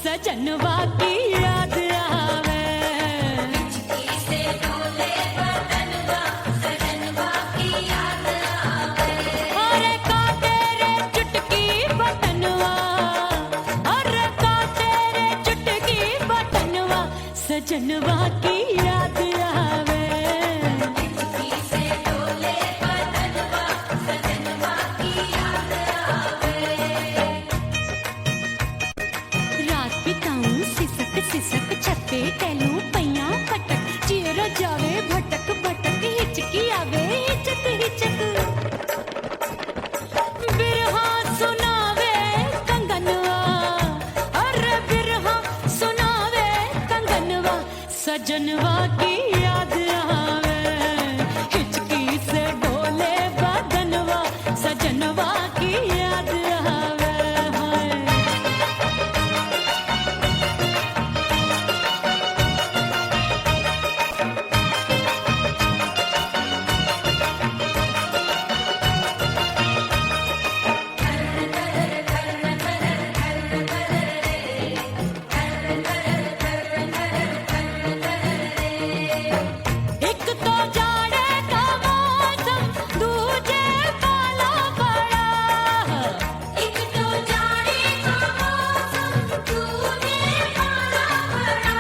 सजनवा की याद आवे, हिचकी से डोले बदनवा, सजनवा की याद आवे। अरे का तेरे चुटकी बटनवा, अरे का तेरे चुटकी बटनवा, सजनवा की याद आवे। हिचकी से डोले बदनवा, सजनवा की याद आवे। रात बिताऊं सिसक सिसक छत पे टहलूं पैया पटक, चेहरा जावे भटक भटक, हिचकी आवे हिचक हिचक। बिरहा सुनावे कंगनवा, अरे बिरहा सुनावे कंगनवा, सजनवा की याद आवे। हिचकी से डोले बदनवा, सजनवा की याद आवे। हाय एक तो जाड़े का मौसम, दूजे पाला पड़ा। एक तो जाड़े का मौसम, दूजे पाला पड़ा।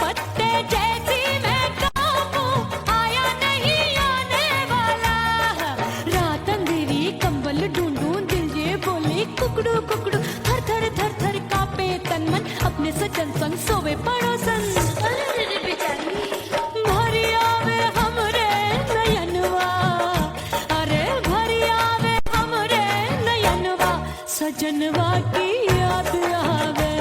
पत्ते जैसी मैं कांपूं, आया नहीं आने वाला। रात अंधेरी कंबल ढूंढूं, दिल ये बोले कुकड़ू कुकड़ू, थर थर थर थर कांपे तन मन, अपने सजन संग सोवे पड़ोसन। अरे बेचारी भरी आवे हमरे नयनवा, अरे भरी आवे हमरे नयनवा, सजनवा की याद आवे।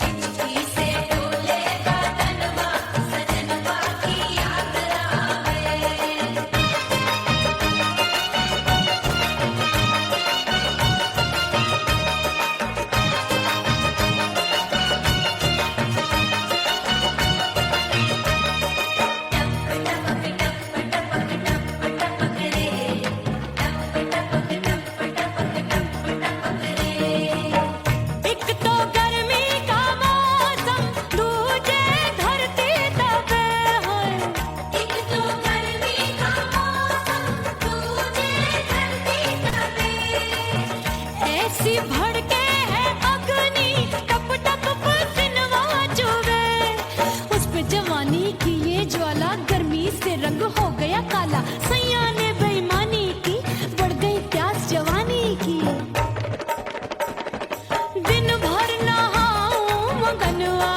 हिचकी से डोले बदनवा, सजनवा की याद आवे। एक तो गर्मी का मौसम, दूजे धरती तपे होए। एक तो गर्मी का मौसम, दूजे धरती तपे। ऐसी भड़के है अग्नि, टप टप पसीनवा चुभे। उस पे जवानी की ये ज्वाला, गर्मी से रंग हो गया काला। सैया ने बेईमानी की, बढ़ गई प्यास जवानी की। दिन भर नहाऊं मंगनवा,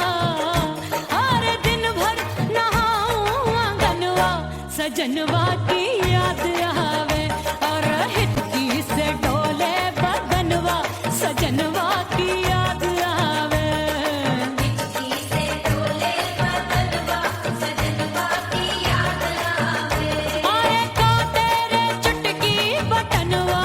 अरे दिन भर नहाऊं आंगनवा, सजनवा की याद आवे। और हिचकी से डोले बदनवा, सजनवा की याद आवे। हिचकी से डोले बदनवा, सजनवा की याद आवे। अरे का तेरे चुटकी बटनवा,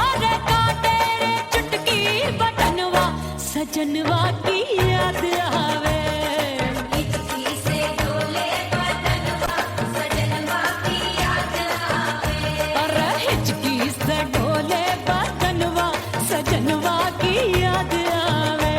अरे का तेरे चुटकी बटनवा, सजनवा की याद आवे। हिचकी से डोले बदनवा, सजनवा की याद आवे। अरे हिचकी से डोले बदनवा, सजनवा की याद आवे।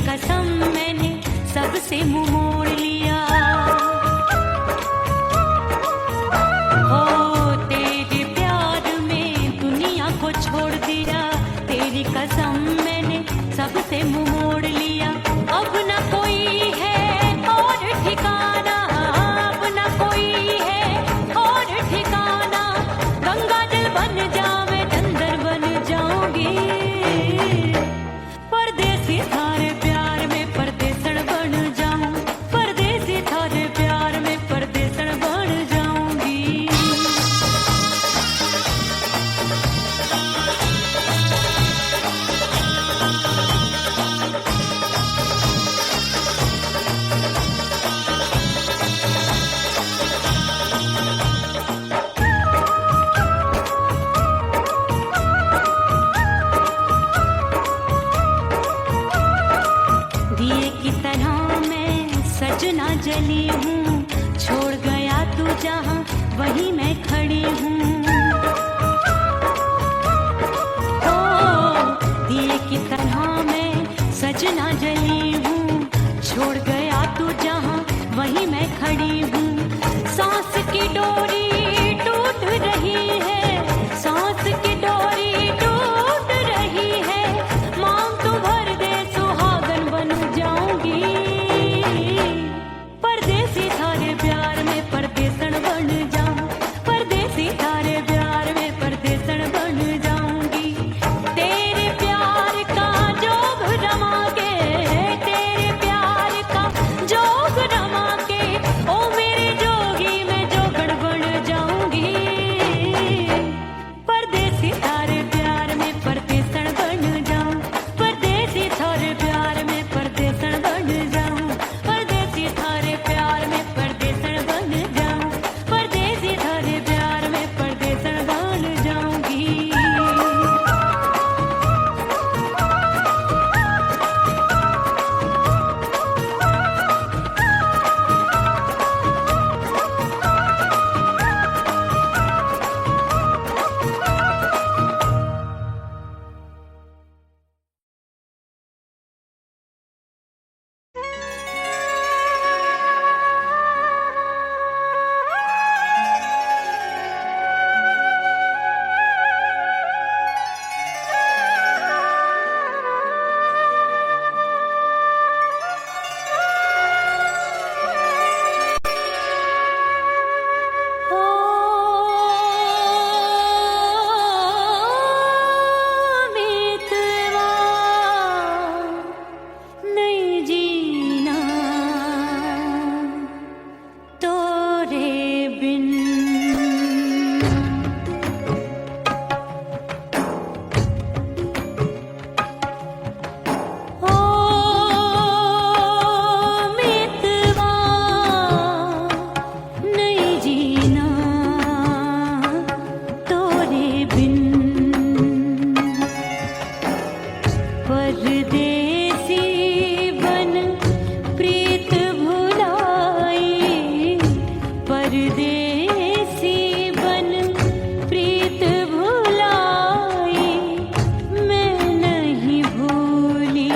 कसम मैंने सबसे मुंह मोड़ लिया। हो तेरे प्यार में दुनिया को छोड़ दिया, तेरी कसम मैंने सबसे मुंह मोड़ लिया। अब न कोई है और ठिकाना, अब न कोई है और ठिकाना। गंगा जल बन जावे चंदर बन जाऊंगी, परदेसी थारे प्यार में परदेसण बन जाऊं, परदेसी थारे प्यार में परदेसण बन जाऊंगी। दिए की तरह मैं सजना जली हूँ, छोड़ गया तू जहाँ वहीं मैं खड़ी हूँ। ओ दिए की तरह मैं सजना जली हूँ, छोड़ गया तू जहाँ वहीं मैं खड़ी हूँ। सांस की डोरी टूट रही है, सांस की डोरी टूट रही है। मांग तू भर दे सुहागन बन जाऊंगी, परदेसी थारे प्यार में परदेसण बन जाऊं, परदेसी थारे प्यार में परदेसण बन जाऊंगी। तेरे प्यार का जोग रमा के, तेरे प्यार का जोग रमा के, ओ मेरे जोगी मैं जोगड़ बन जाऊंगी, परदेसी थारे प्यार में परदेसण बन जाऊं, परदेसी थारे प्यार में परदेसण बन जाऊं, परदेसी थारे प्यार में परदेसण बन जाऊं, परदेसी थारे प्यार में परदेसण बन जाऊंगी। ओ मितवा नहीं जीना तोरे बिन। ओ मितवा नहीं जीना तोरे बिन। परदेसी बन प्रीत भुलाई, परदेसी बन प्रीत भुलाई। मैं नहीं भूली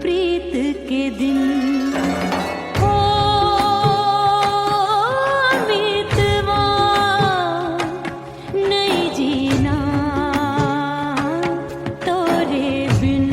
प्रीत के दिन। ओ मितवा नहीं जीना तोरे बिन।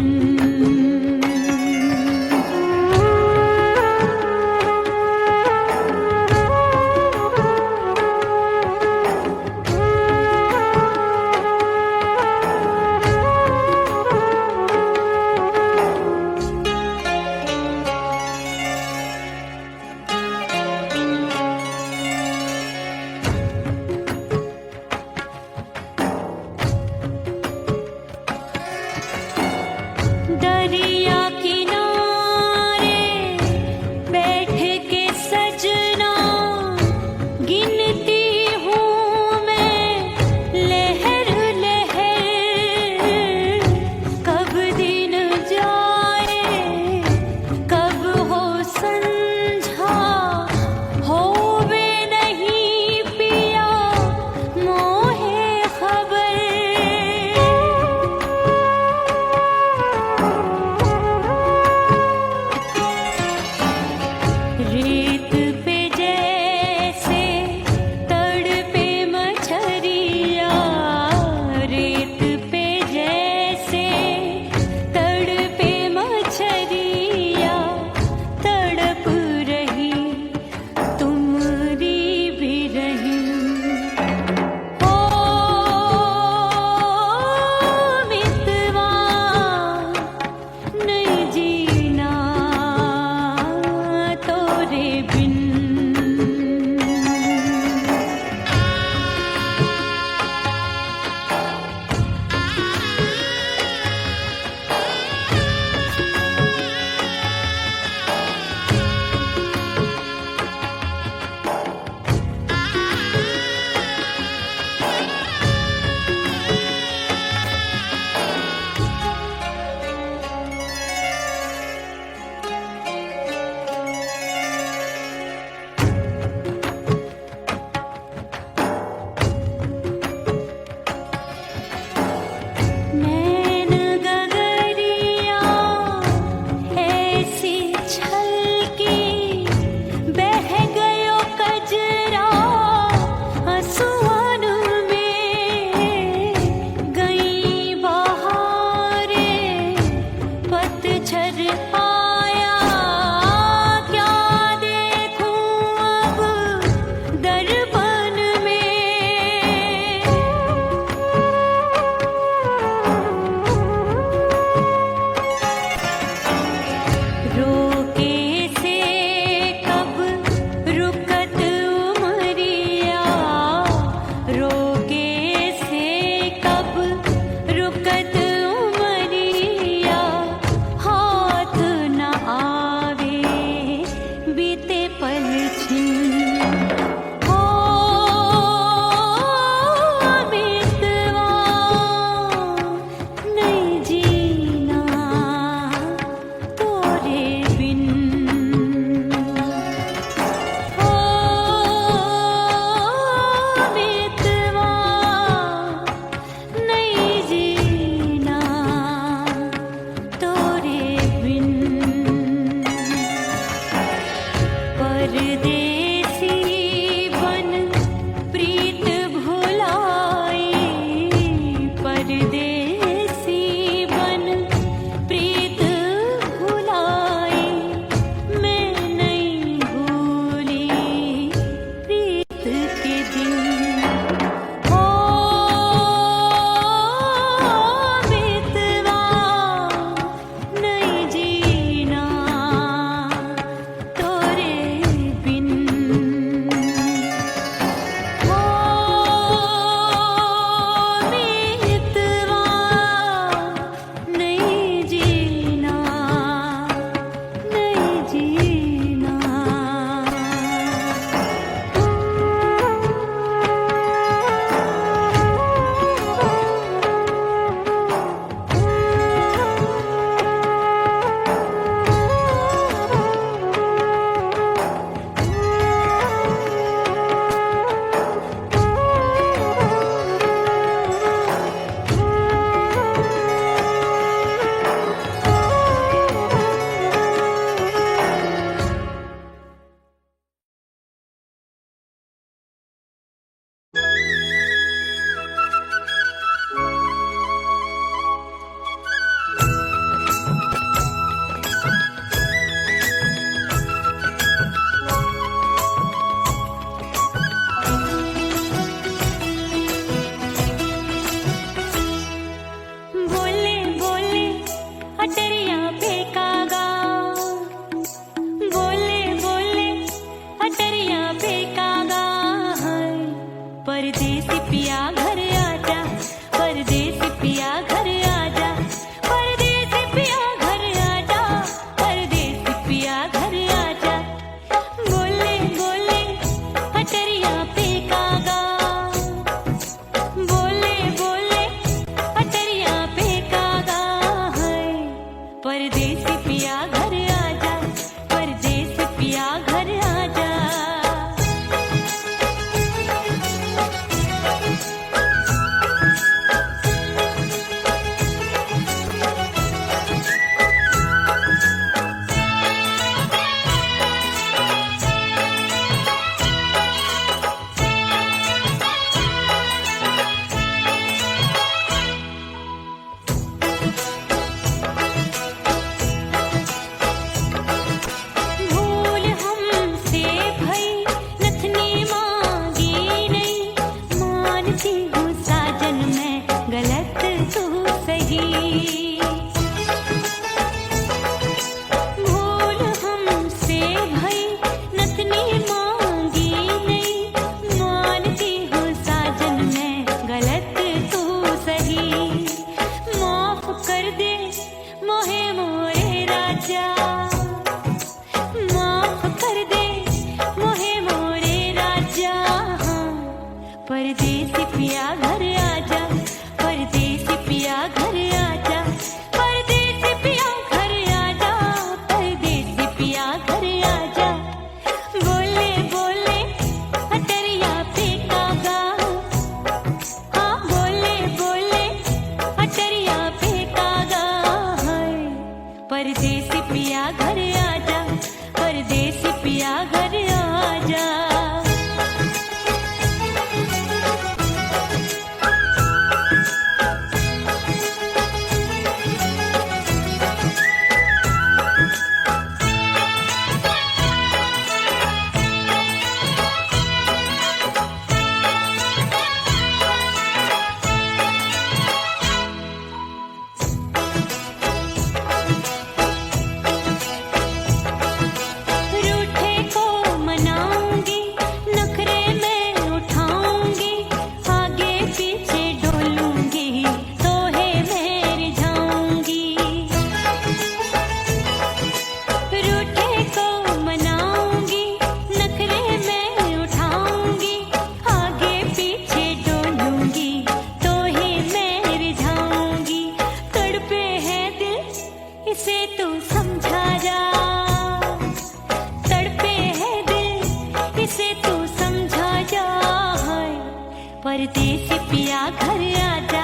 परदेसी पिया घर आजा,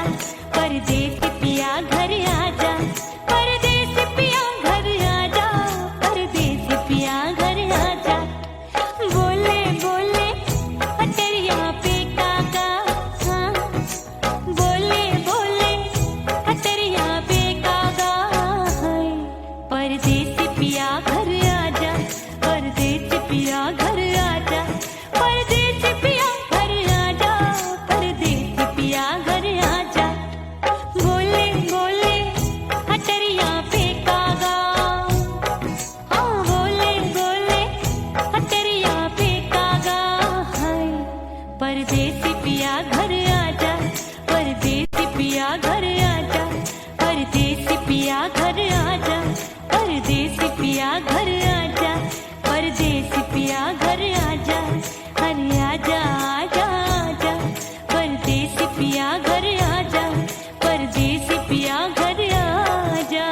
परदेसी पिया घर आजा, परदेसी पिया घर आजा, परदेसी पिया घर आजा। बोले बोले अटरिया पे काका, हाँ बोले बोले अटरिया पे काका, हाय परदेसी पिया घर आजा, परदेसी पिया घर आजा, परदेसी पिया घर आजा, परदेसी पिया घर आजा। बोले बोले अटरिया पे कागा, हाँ बोले बोले अटरिया पे कागा, हाय परदेसी पिया घर आजा, परदेसी पिया घर आजा, परदेसी पिया घर आजा, परदेसी पिया घर आजा, परदेसी पिया घर आजा, अरे आजा आजा आजा, परदेसी पिया घर आजा, परदेसी पिया घर आजा।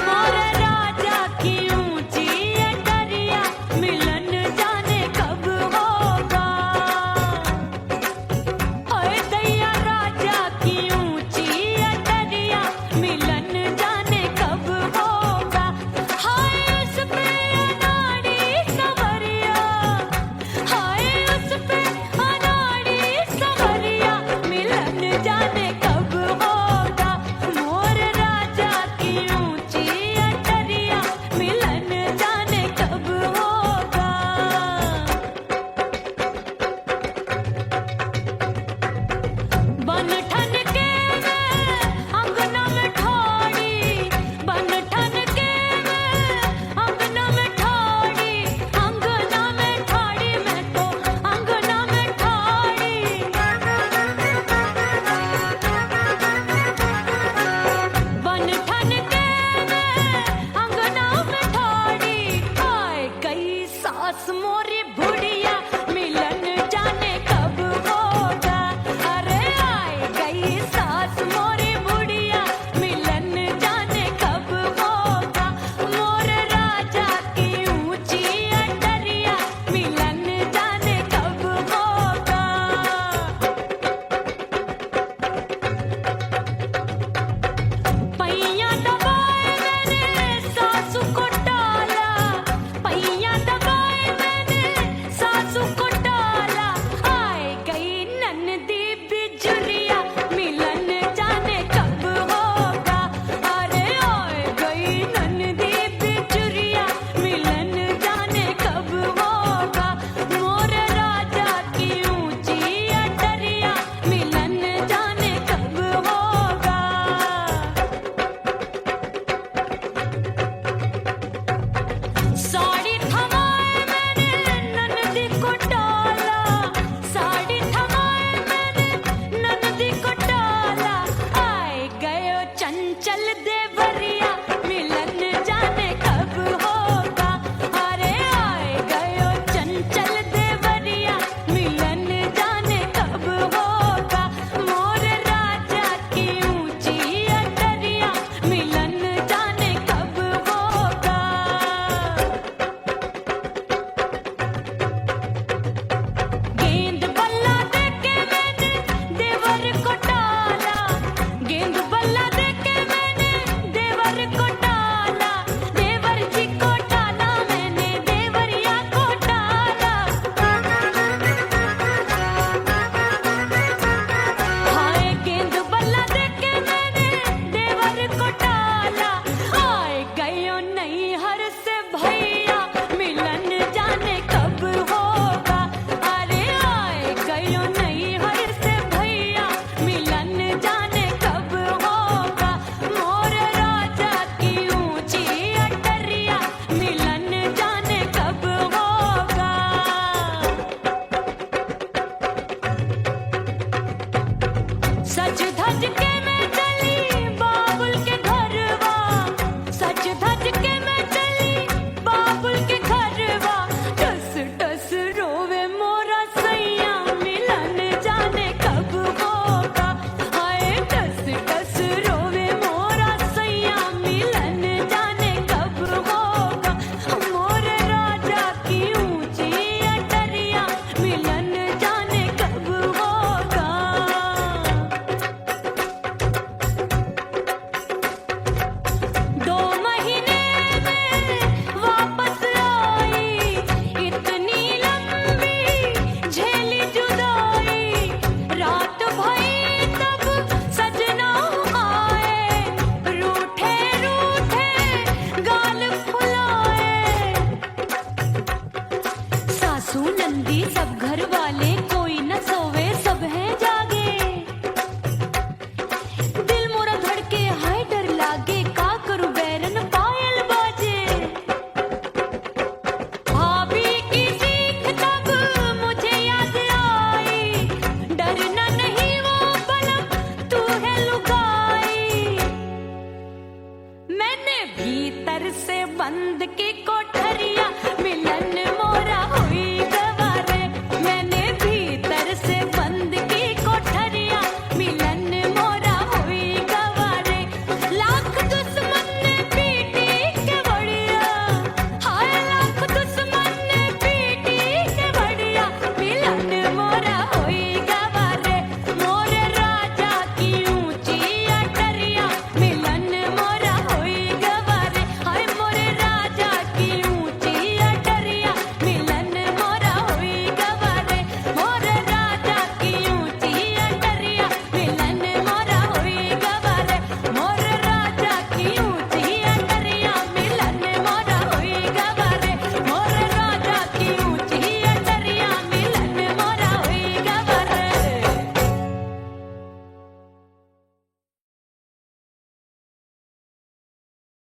मोर राजा की ऊंची अटरिया, मिलन जाने कब होगा। हाय दैया राजा की ऊंची अटरिया, मिलन जाने कब होगा। हाय उस पे अनाड़ी सवरिया, हाय उस पे अनाड़ी सवरिया, मिलन जाने कब होगा। मोर राजा की ऊंची अटरिया, मिलन जाने कब होगा। बन ठन के मैं अंगना में ठाड़ी, बन ठन के मैं अंगना में ठाड़ी, अंगना में ठाड़ी, मैं तो अंगना में ठाड़ी। बन ठन के मैं अंगना में ठाड़ी, आए गई सास मोरी बुढ़िया, मिलन जाने कब होगा। अरे आए गई सास मोरी बुढ़िया, मिलन जाने कब होगा। मोर राजा की ऊंची अटरिया, मिलन जाने कब होगा। पैया दबाए मैंने सासू को टाला, पैया दबाए मैंने सासू को टाला, आए गई ननदी बिजुरिया, मिलन जाने कब होगा। अरे आए गई ननदी बिजुरिया, मिलन जाने कब होगा। मोर राजा की ऊंची अटरिया, मिलन जाने कब होगा। साड़ी थमाए मैंने ननदी को डाला, साड़ी थमाए मैंने ननदी को डाला, आए गयो चंचल देवरिया, मिलन जाने कब होगा। अरे आए गयो चंचल देवरिया, मिलन जाने कब होगा। मोर राजा की ऊंची अटरिया, मिलन जाने कब होगा। गेंद बल्ला देके मैंने देवर को डाला, गेंद बल्ला देके मैंने देवर को डाला, देवर जी को डाला मैंने देवरिया को डाला। हाय गेंद बल्ला देके मैंने देवर को डाला, आए गयो नैहर से भैया, मिलन जाने कब होगा। अरे आए गयो नैहर से भैया, मिलन जाने कब होगा। मोर राजा की ऊंची अटरिया, मिलन जाने कब होगा। सज धज के मैं चली बाबुल के घरवा,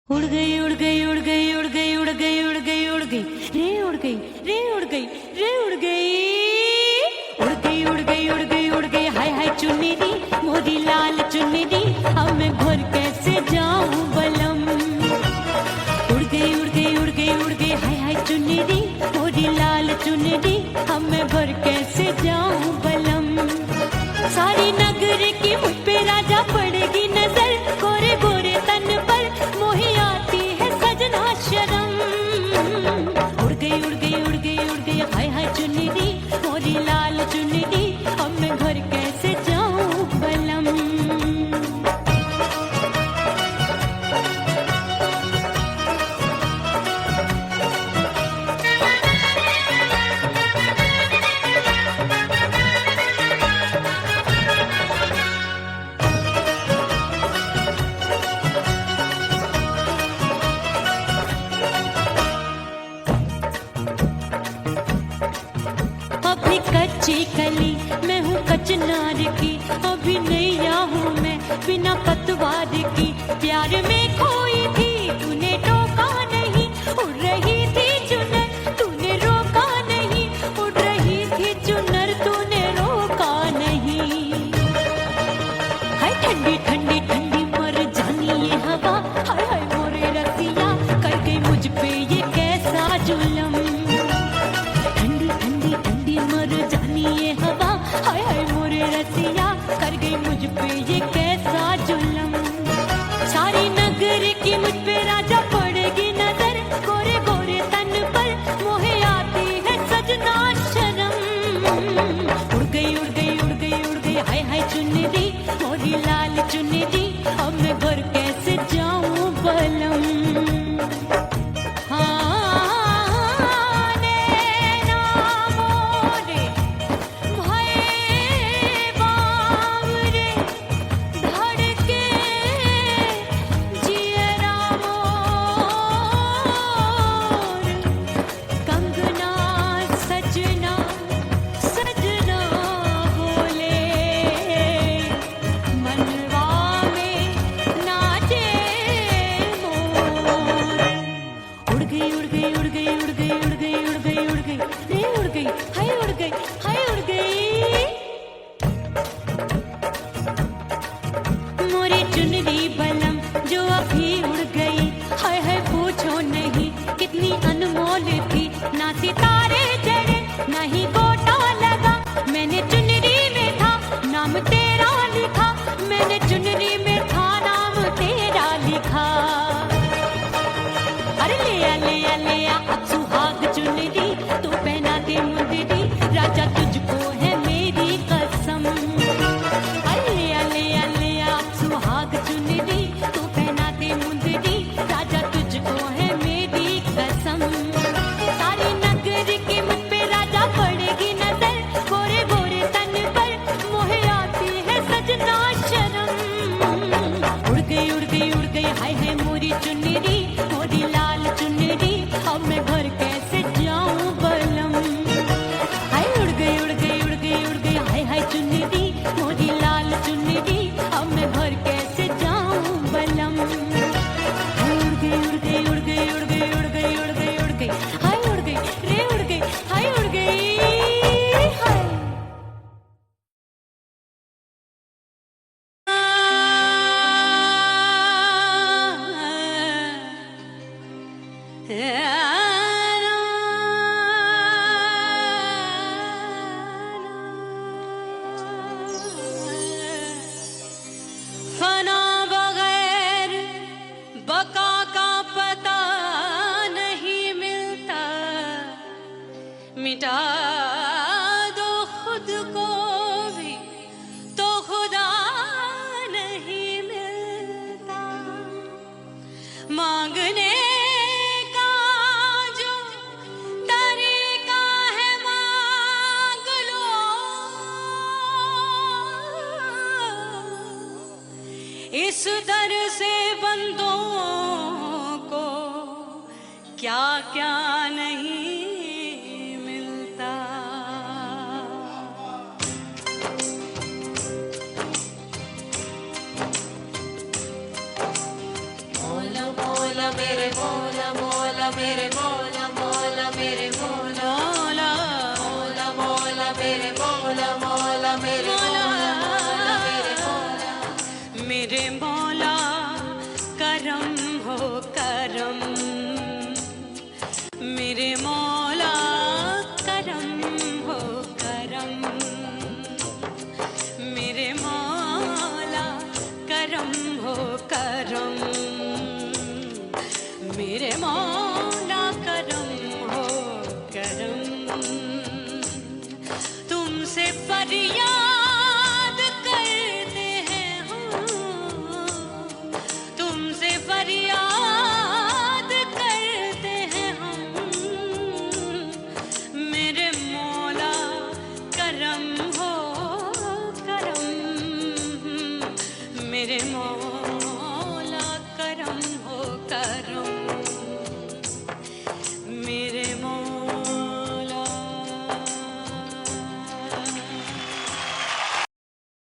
उड़ गई उड़ गई उड़ गई उड़ गई उड़ गई उड़ गई उड़ गई रे उड़ गई रे उड़ गई रे उड़ गई उड़ गई उड़ गई उड़ गई उड़ गई हाय हाय चुन्नी दी मोरी लाल चुन्नी दी अब मैं घर कैसे जाऊं बलम उड़ गई उड़ गई उड़ गई उड़ गई हाय हाय चुन्नी दी मोरी लाल चुन्नी दी अब मैं घर कैसे जाऊं बलम सारी नगर की मुझ पे राजा पड़ेगी नजर गोरे गोरे तन पर मोही आती है सजना शर्म उड़ गई उड़ गई उड़ गई उड़ गई हाय हाय चुन्नी दी मोरी लाल चुन्नी दी अब मैं घर कैसे जाऊं बलम अभी कच्ची कली मैं हूँ कचनार की अभी नैया हूँ मैं बिना पतवार की प्यार में खोई थी तूने टोका नहीं उड़ रही थी चुनर तूने रोका नहीं उड़ रही थी चुनर तूने रोका नहीं हाय ठंडी ठंडी ठंडी मर जानी ये हवा हाय हाय मोरे रसिया कर गई मुझ पे ये कैसा जुल्म ठंडी ठंडी ठंडी मर जानी ये हवा हाय हाय मोरे रसिया कर गई मुझ पे ये कैसा जुल्म सारी नगर की मुझ पे राजा पड़ेगी नजर गोरे गोरे तन पर मोहे आती है सजना शर्म उड़ गई उड़ गई उड़ गई उड़ गई हाय हाय चुन्नी दी मोरी लाल चुन्नी दी अब मैं घर कैसे जाऊं बलम मोरी चुनरी बलम जो अभी उड़ गई हाय हाय पूछो नहीं कितनी अनमोल थी ना सितारे जड़े ना ही गोटा लगा मैंने चुनरी में था नाम तेरा लिखा मैंने चुनरी में था नाम तेरा लिखा अरे ले आ अब सुहाग चुनरी तू पहना दे मुंदरी राजा तुझको है मेरी कसम सुहाग चुनरी तू पहना दे मुंदरी राजा तुझको है मेरी कसम सारी नगर की मुझ पे राजा पड़ेगी नजर गोरे गोरे तन पर मोहे आती है सजना शर्म उड़ गई उड़ गई उड़ गई हाय हाय मोरी चुनरी मोरी लाल चुनरी अब मैं घर कैसे जाऊं बलम हाय उड़ गई उड़ गई उड़ गई उड़ गई हाय हाय चुनरी मोरी लाल चुनरी अब मैं घर कैसे जाऊं बलम उड़ गई उड़ गई उड़ गई उड़ गई उड़ गई उड़ गई उड़ गई हाय उड़ गई रे उड़ गई हाय उड़ गई हाय फना बगैर बका का पता नहीं मिलता मिटा दो खुद को भी तो खुदा नहीं मिलता मांगने का जो तरीका है मांग लो इस दर से बंदों को क्या क्या नहीं मिलता मोला मोला मेरे मोला मोला मेरे मोला मोला मोला मेरे मोला मोला मेरे मोला मोला मेरे मोला मेरे मौला करम हो करम, मेरे मौला करम हो करम, मेरे मौला करम हो करम, मेरे मौला करम हो करम। तुमसे फरियाद करते हैं हम, तुमसे फरियाद करते हैं हम, मेरे मौला करम हो करम, मेरे मौला करम हो करम, मेरे मौला।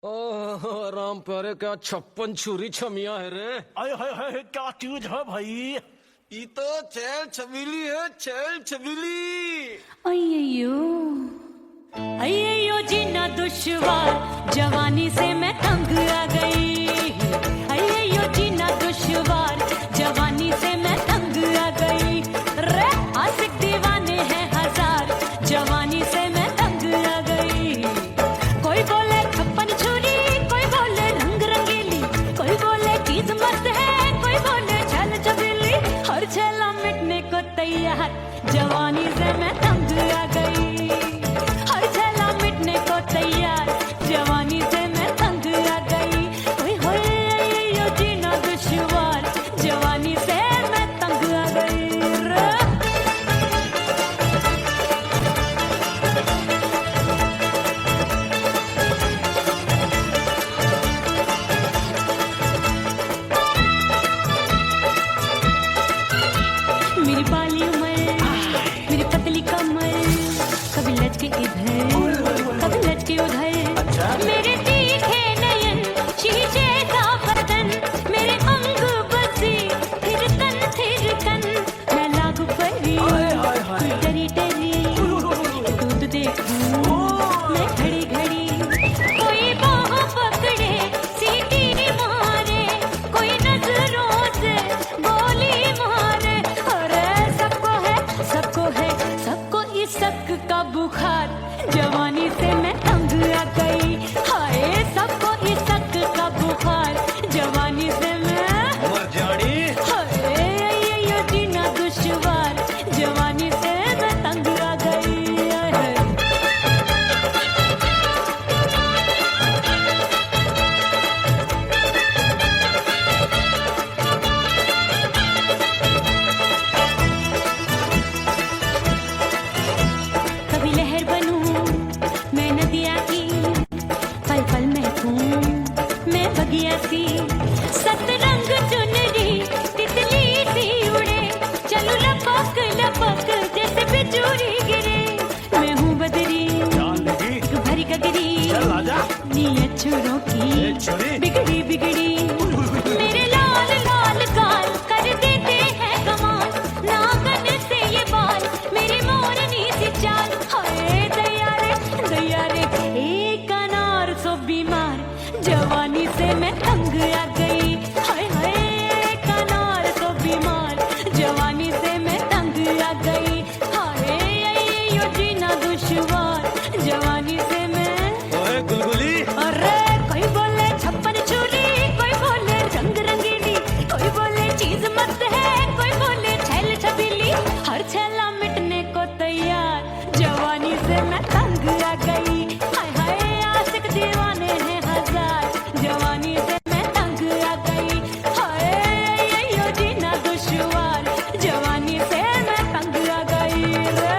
ओह राम प्यारे, क्या 56 छुरी छमिया है रे। आय हाय हाय क्या चीज है भाई। ये तो चैल छबीली है, चैल छबीली। अय्यो अय्यो जीना दुश्वार, जवानी से मैं तंग आ गई। अय्यो जीना दुश्वार, जवानी से मैं तंग आ गई। रे आशिक दीवाने हैं हजार, जवानी से मैं तंग आ गई। कोई बोले 56 छुरी, कोई बोले रंग रंगीली, कोई बोले चीज मस्त है, कोई बोले छल छबीली। हर छेला मिटने को तैयार, जवानी से मैं तंग आ गई। हर छेला मिटने को तैयार, जवानी से मैं तंग आ गई। ओए होए यो जीना दुश्वार, जवानी से मैं तंग आ गई रे। मेरी बाली उमर, मेरी पतली कमर, कभी लटके इधर, कभी लटके उधर। मेरे तीखे नयन, शीशे का बदन, मेरे अंग बसी थिरकन, मैं लागू परी, तू डरी डरी, दूध देखूं मैं घड़ी घड़ी। कोई बाह पकड़े, सीटी मारे, कोई नजरों से गोली मारे। अरे सबको है, सबको है, सबको इस शक का बुखार, जवानी से मैं तंग आ गई। हाय सबको इस शक का बुखार, जवानी से मैं मर जानी। हाय ये जीना दुश्वार, जवानी से मैं तंग आ गई। कभी लहर बनूं मैं नदिया की, पल पल महकूं मैं बगिया सी। सतरंग चुनरी तितली सी उड़े, चलूं लपक लपक जैसे बिजुरी गिरे। मैं हूँ बदरी जान लगी भरी गगरी, चल आजा। नीयत छुरों ए, की छुरी। बिगड़ी बिगड़ी। मेरे लाल लाल गाल कर देते हैं कमाल, नागन से ये बाल, मेरी मोरनी सी चाल। हाय दैया रे एक अनार सो बीमार, जवानी से मैं तंग आ गई। हाय हाय एक अनार सो बीमार, जवानी से मैं तंग आ गई। हाय यो जीना दुश्वार, जवानी से मैं। ओए गुलगुली। अरे कोई बोले 56 छुरी, कोई बोले रंग रंगीली, कोई बोले चीज मस्त है, कोई बोले छैल छबीली। हर छेला मिटने को तैयार, जवानी से मैं तंग आ गई। हाय हाय आशिक दीवाने हैं हजार, जवानी से मैं तंग आ गई। हाय यो जीना दुश्वार, जवानी से मैं तंग आ गई रे।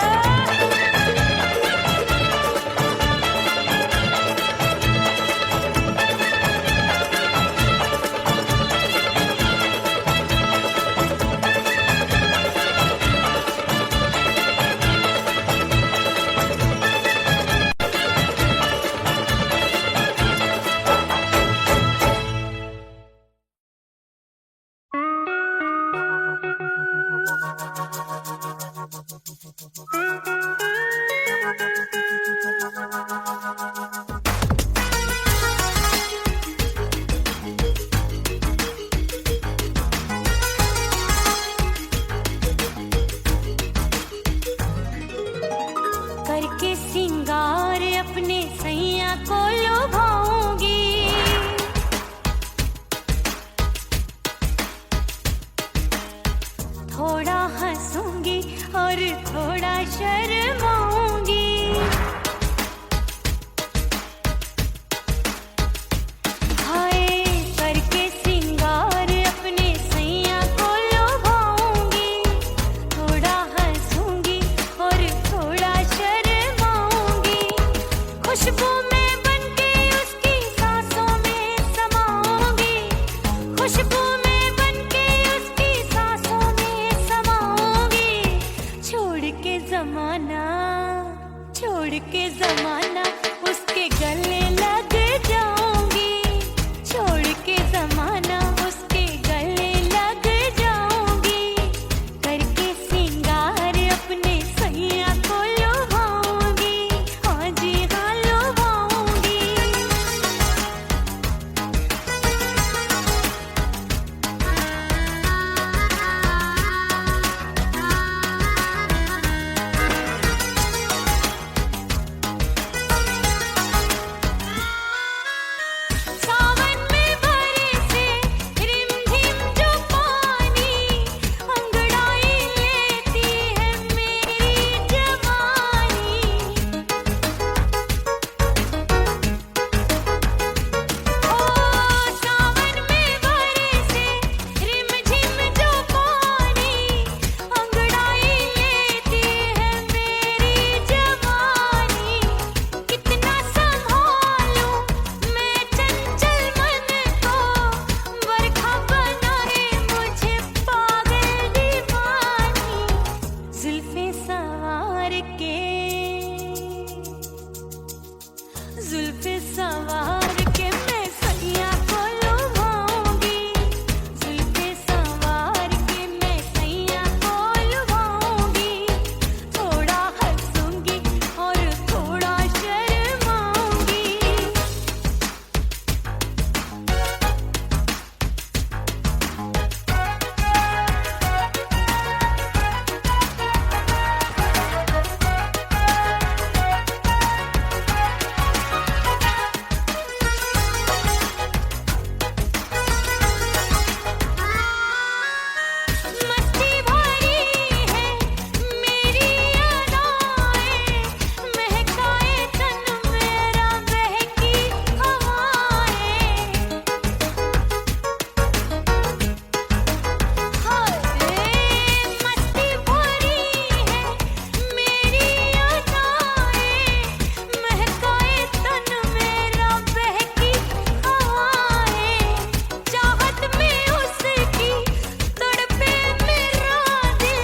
सवार के मैं सैया को लुभाऊंगी, जुल्फे सवार के मैं सैया को लुभाऊंगी, थोड़ा हंसूंगी और थोड़ा शर्माऊंगी। मस्ती भरी है मेरी अदाएं, महकाए तन मेरा बहकी हवाएं। हाय मस्ती भरी है मेरी अदाएं, महकाए तन मेरा बहकी हवाएं। चाहत में उसकी तड़पे मेरा दिल,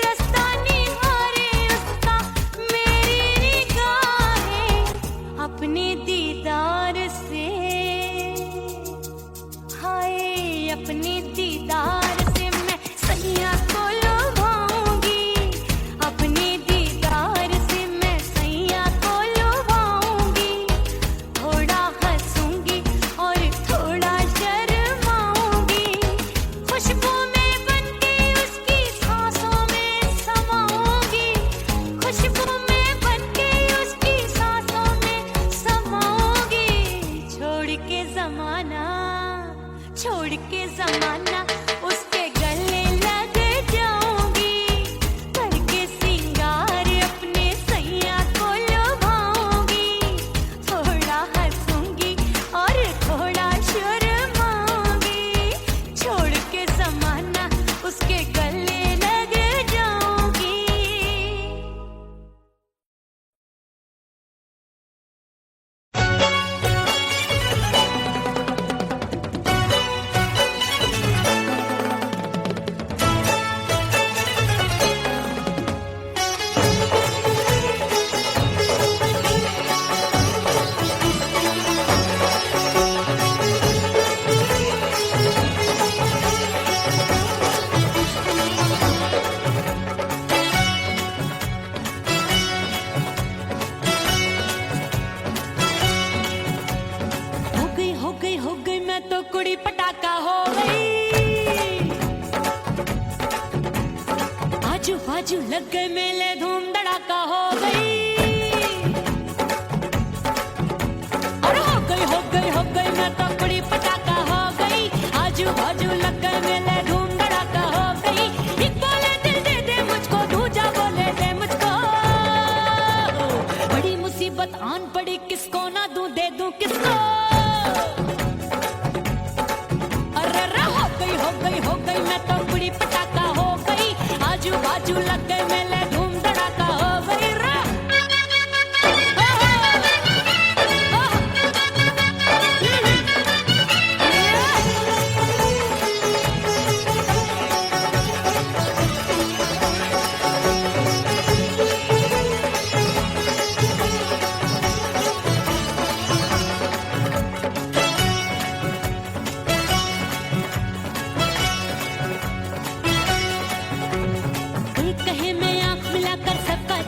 रास्ता निहारे उसका मेरी निगाहें। अपने दीदार से हाय अपने दीदार से मैं सैया को लुभाऊंगी, अपने दीदार से मैं सैया को लुभाऊंगी, थोड़ा हंसूंगी और थोड़ा शर्माऊंगी। खुशबू में बनके उसकी सांसों में समाऊंगी, खुशबू में बनके उसकी सांसों में समाऊंगी। छोड़ के जमाना उसके गले लग जाऊंगी, करके सिंगार अपने सैया को लुभाऊंगी, थोड़ा हंसूंगी और थोड़ा शर्माऊंगी। छोड़ के जमाना उसके गले लग जाऊंगी। हो गई मैं तो कुड़ी पटाखा हो गई, आजू बाजू लग गए मेले धूम धड़ाका हो गई। और हो गई मैं तो कुड़ी पटाखा हो गई, आजू बाजू लग गए मेले धूम धड़ाका हो गई। एक बोले दिल दे दे मुझको, दूजा बोले दे मुझको, बड़ी मुसीबत आन पड़ी, किसको ना दूं दे दूं किसको। हो गई मैं तो कुड़ी पटाखा हो गई, आजू बाजू लग गए मेले धूम धड़ाका हो गई।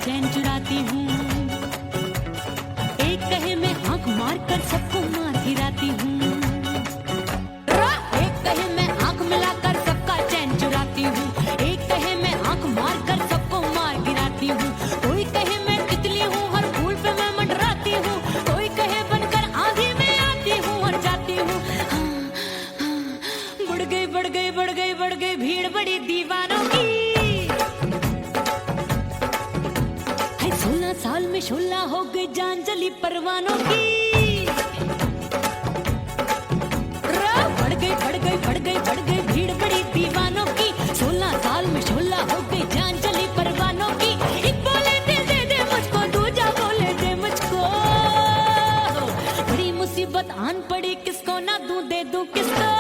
चैन चुराती हूँ, एक कहे मैं आंख मार कर सबको मार गिराती हूँ, एक कहे मैं आंख मिलाकर सबका चैन चुराती हूँ, एक कहे मैं आंख मार कर सबको मार गिराती हूँ। कोई कहे मैं तितली हूँ, हर फूल पे मैं मंडराती हूँ, कोई कहे बनकर आंधी में आती हूँ और जाती हूँ। बढ़ गई भीड़ बड़ी दीवानों की, 16 साल में शोला हो गई जान जली परवानों की। बढ़ गई भीड़ बड़ी दीवानों की, 16 साल में शोला हो गई जान जली परवानों की। एक बोले दिल दे दे मुझको, दूजा बोले दे मुझको, बड़ी मुसीबत आन पड़ी, किसको ना दूं दे दूं किसको।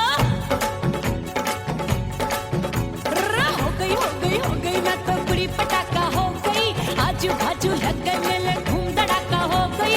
हो गई मैं तो कुड़ी पटाखा हो गई, आजू बाजू लग गए मेले धूम धड़ाका हो गई।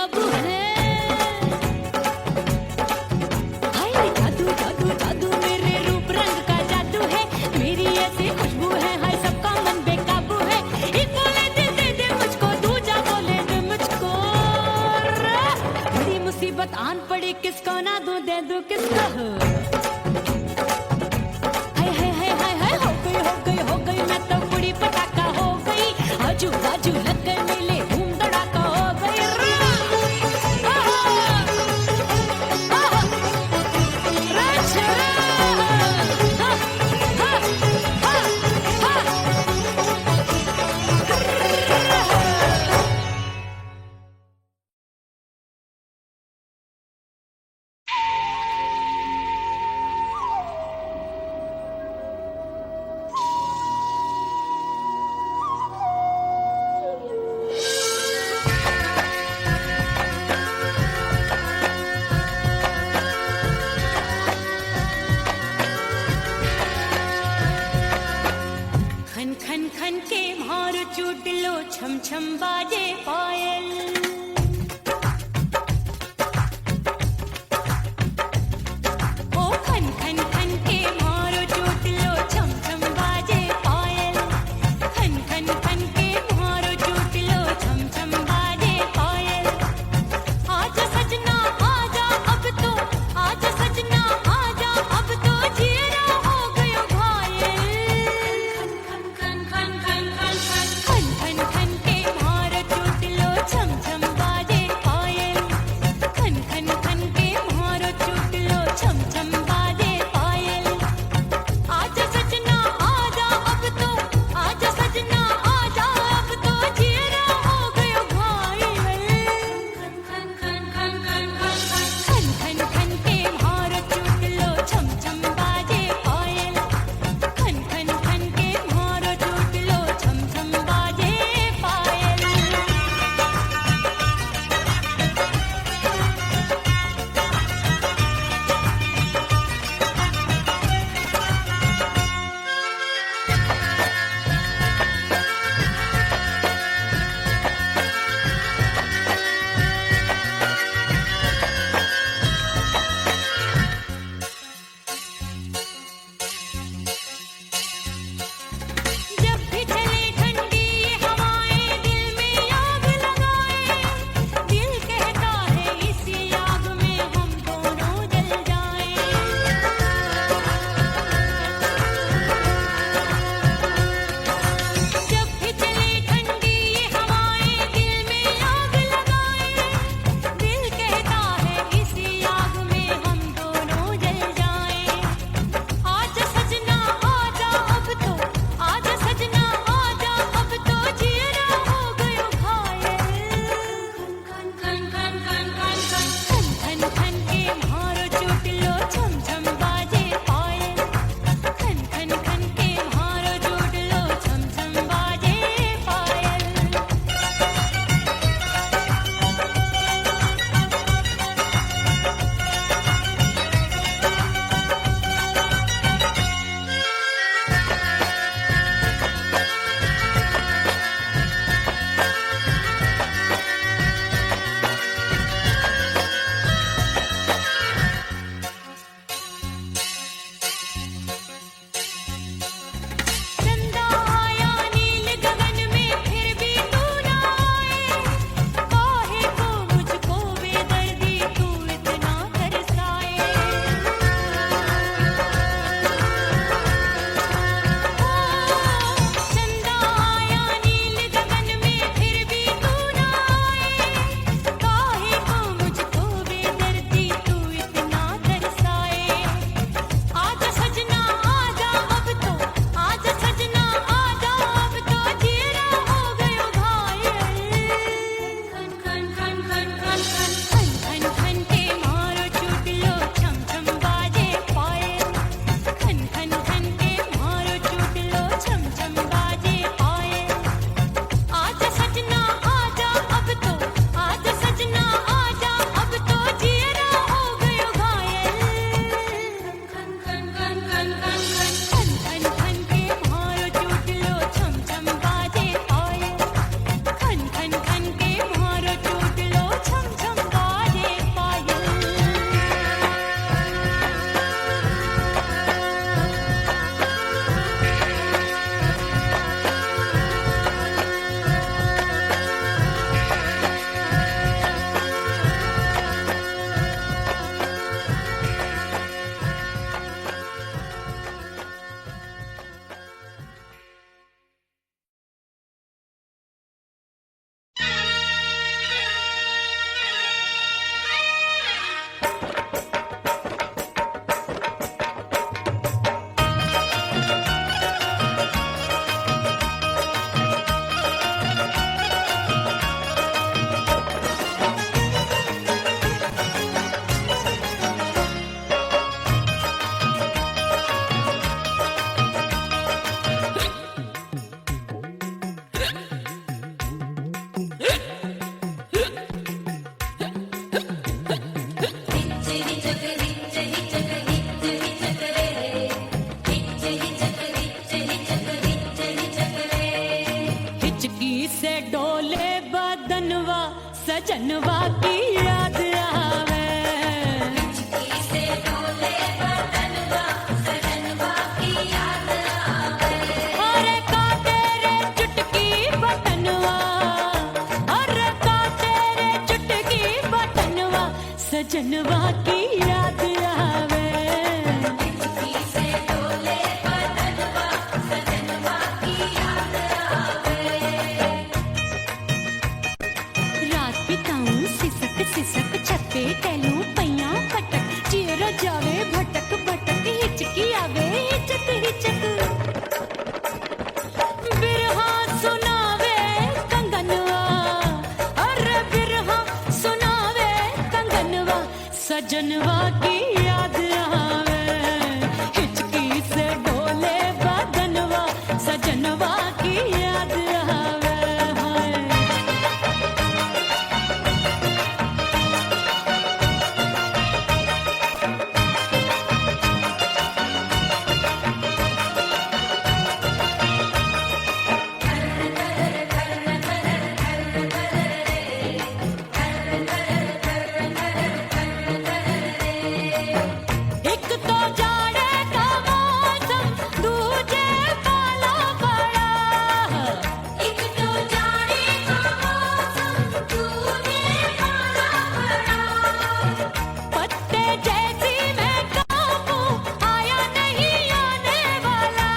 बेकाबू है। हाय जादू जादू जादू मेरे रूप रंग का जादू है, मेरी ऐसी खुशबू है, हाय सबका मन बेकाबू है। एक बोले दे दे मुझको, दूजा बोले दे मुझको। बड़ी मुसीबत आन पड़ी, किसको ना दूं दे दूं किसको। हाय हाय हाय हाय हाय हो गई मैं तो बड़ी पटाखा हो गई। आजू बाजू लग गए मेले, धूम धड़ाका हो गई। सजनवा की याद आवे। से डोले बदनवा सजनवा की याद आवे। अरे का तेरे चुटकी बटनवा, अरे का तेरे चुटकी बटनवा सजनवा की याद आवे। से डोले बदनवा सजनवा की याद आवे। रात बिताऊं सिसक सिसक छत पे टहलूं पैया पटक चेहरा जावे भटक भटक हिचकी आवे हिचक हिचक। बिरहा सुनावे कंगनवा, अरे बिरहा सुनावे कंगनवा सजनवा की याद आवे। हिचकी से डोले बदनवा सजनवा की याद आवे। हाय एक तो जाड़े का मौसम दूजे पाला पड़ा। एक तो जाने का मौसम तूने पाला पड़ा। पत्ते जैसी मैं कांपूं आया नहीं आने वाला।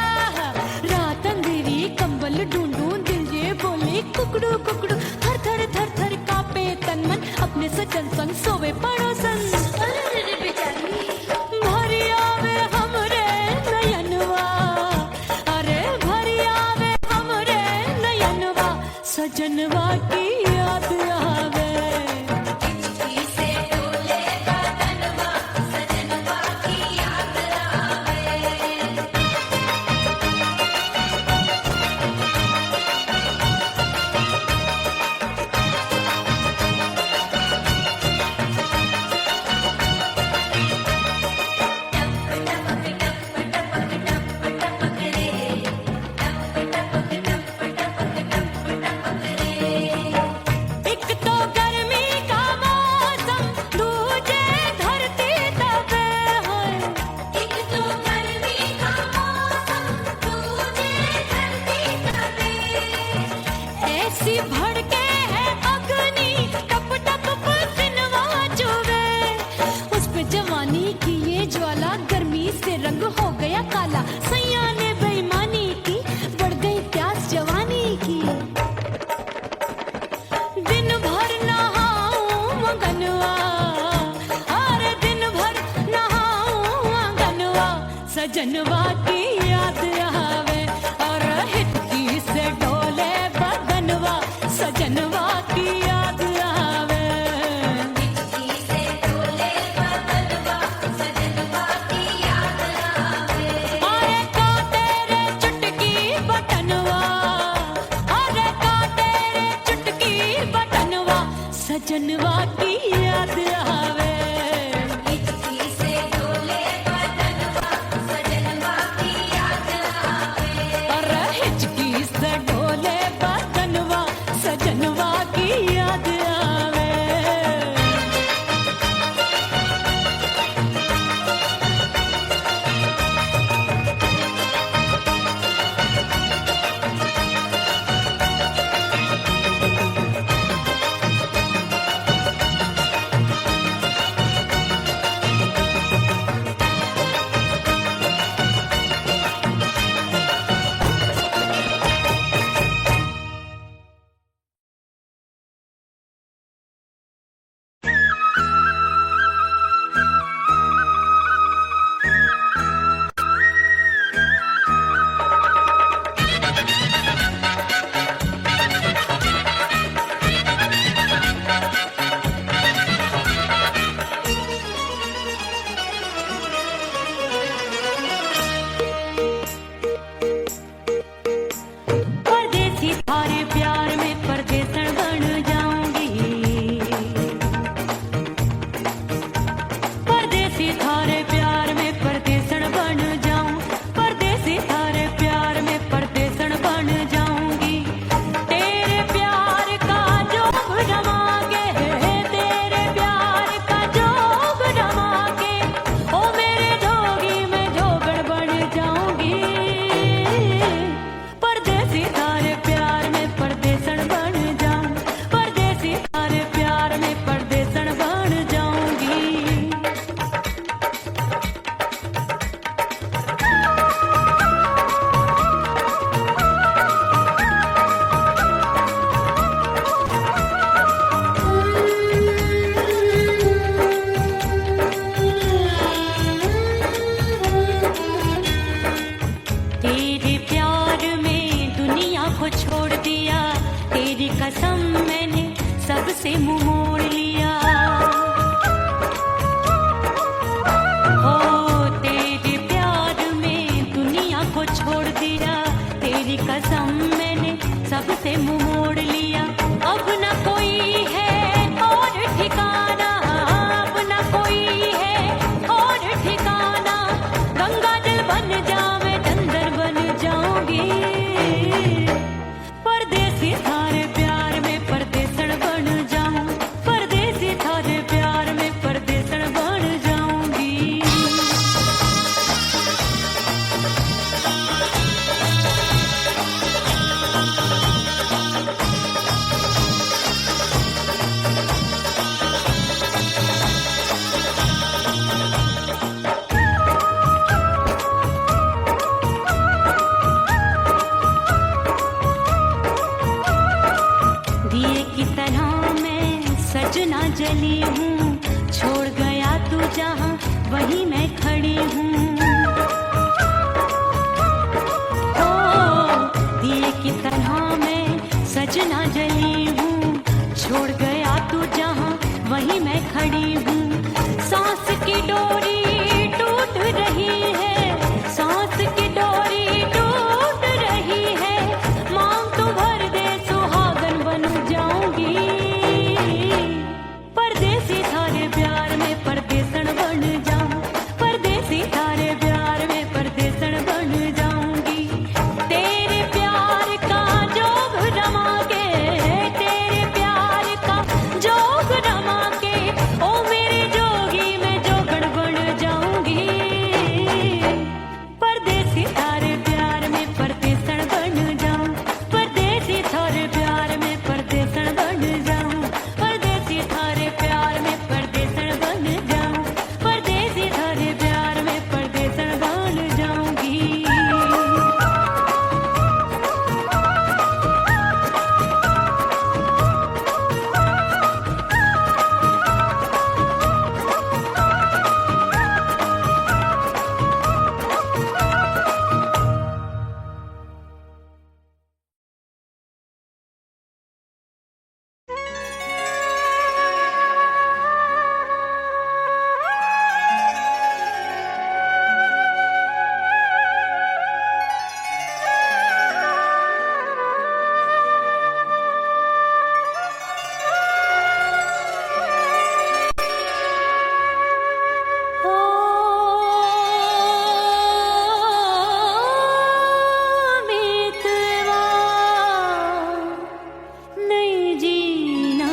रात अंधेरी कंबल ढूंढूं दिल ये बोले कुकड़ू कुकड़ू। थर थर थर थर कांपे तन मन अपने सजन संग सोवे पड़ोसन। अरे बेचारी भरी आवे हमरे नयनवा, अरे भरी आवे हमरे नयनवा सजनवा की याद आवे। से डोले बदनवा सजनवा की याद आवे। एक तो गर्मी का मौसम दूजे धरती तपे है। एक तो गर्मी का मौसम तूने धरती तपे। ऐसी भड़के है अग्नि टप टप पसीनवा चुवे। उस पे जवानी की ये ज्वाला गर्मी से रंग हो गया काला। सैया ने बेईमानी की बढ़ गई प्यास जवानी की। दिन भर नहाऊं आंगनवा, अरे दिन भर नहाऊं आंगनवा सजनवा की याद आवे। और हिचकी से डोले बदनवा सजनवा की याद आवे। से डोले बदनवा सजनवा की याद आवे। अरे का तेरे चुटकी बटनवा, अरे का तेरे चुटकी बटनवा सजनवा की याद आवे। से डोले बदनवा सजनवा की याद आवे। अरे हिचकी से डोले बदनवा सजनवा की याद आवे। हूँ, छोड़ गया तू जहाँ वहीं मैं खड़ी हूँ। ओ दिए की तरह मैं सजना जली हूँ, छोड़ गया तू जहाँ वहीं मैं खड़ी हूँ। सांस की डोरी टूट रही है, सांस की डोरी टूट रही है, मांग तू भर दे सुहागन बन जाऊंगी। परदेसी थारे प्यार में परदेसन बन जाऊं, परदेसी थारे प्यार में परदेसन बन जाऊंगी। तेरे प्यार का जोग रमा के, तेरे प्यार का जोग रमा के, ओ मेरे जोगी मैं जोगण बन जाऊंगी। परदेसी थारे प्यार में परदेसन बन जाऊं, परदेसी थारे प्यार में परदेसन बन जाऊं, परदेसी थारे प्यार में परदेसन बन जाऊं, परदेसी थारे प्यार में परदेसन बन जाऊंगी। नहीं जीना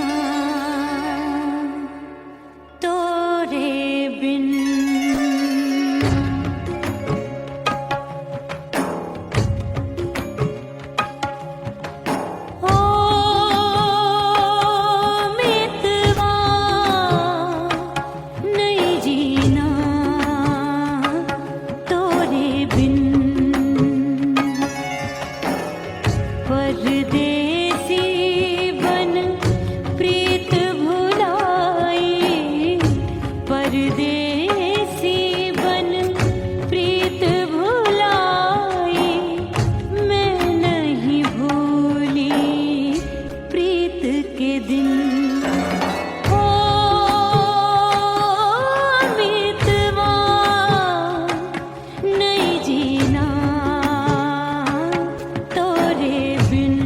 तोरे बिन। ओ मितवा नहीं जीना तोरे बिन। परदेसी बन प्रीत भुलाई, परदेसी बन प्रीत भुलाई, मैं नहीं भूली प्रीत के दिन। ओ मितवा नहीं जीना तोरे बिन।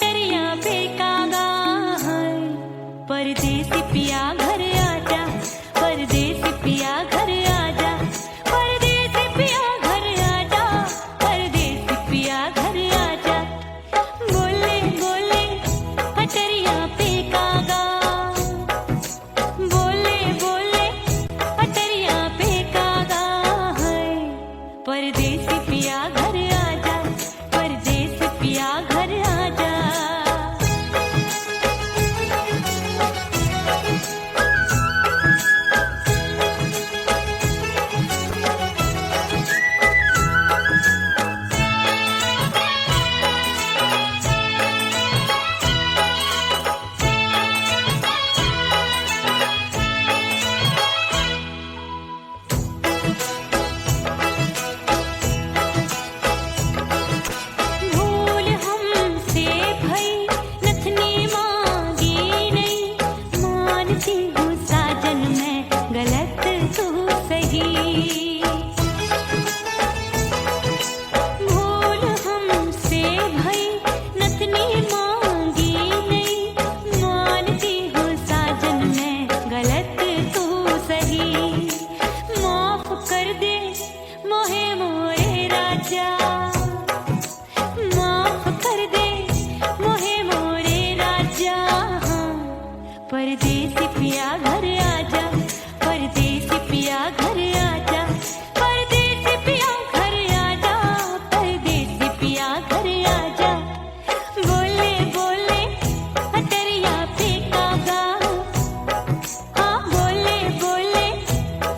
अटरिया पे कागा है परदेसी पिया घर आजा परदेसी पिया घर आजा परदेसी पिया घर आजा परदेसी पिया घर आजा बोले बोले अटरिया पे कागा बोले बोले अटरिया पे कागा है परदेसी पिया घर आजा परदेसी पिया घर आजा भूल हमसे भई नथनी मांगी नहीं मानती हूँ साजन मैं गलत तू सही भूल हमसे भई नथनी मांगी नहीं मानती हूँ साजन मैं गलत तू सही माफ कर दे मोहे मोरे राजा माफ कर दे मोहे मोरे राजा परदेसी पिया घर आजा परदेसी पिया घर आजा परदेसी पिया घर आजा परदेसी पिया घर आजा बोले बोले अटरिया पे कागा हाँ बोले बोले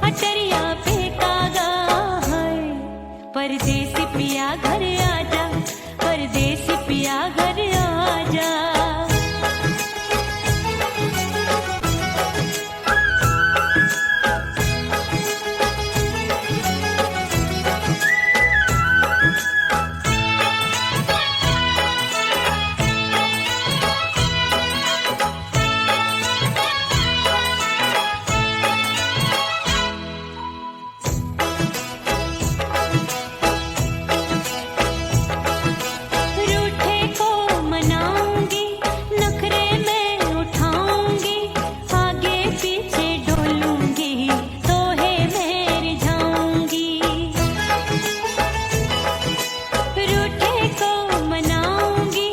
अटरिया पे कागा है परदेसी पिया घर आजा परदेसी पिया घर आजा रूठे को मनाऊंगी नखरे में उठाऊंगी आगे पीछे डोलूंगी तो है मैं रिझाऊंगी रूठे को मनाऊंगी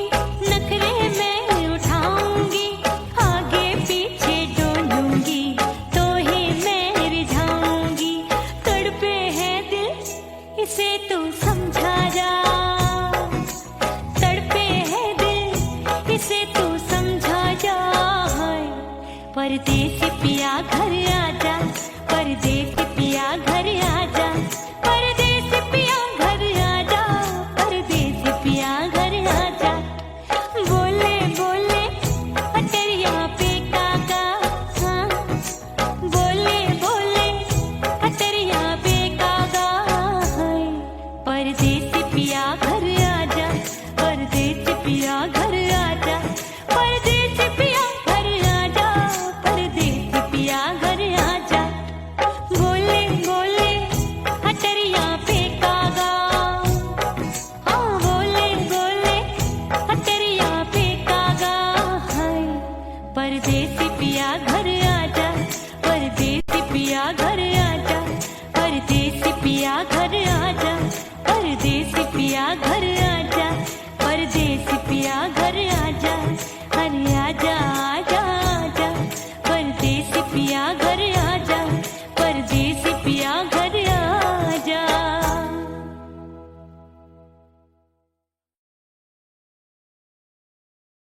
नखरे में उठाऊंगी आगे पीछे डोलूंगी तो है मैं रिझाऊंगी तड़पे है दिल इसे तू समझा जा तड़पे है दिल इसे तू समझा जा है परदेसी पिया घर आजा परदेसी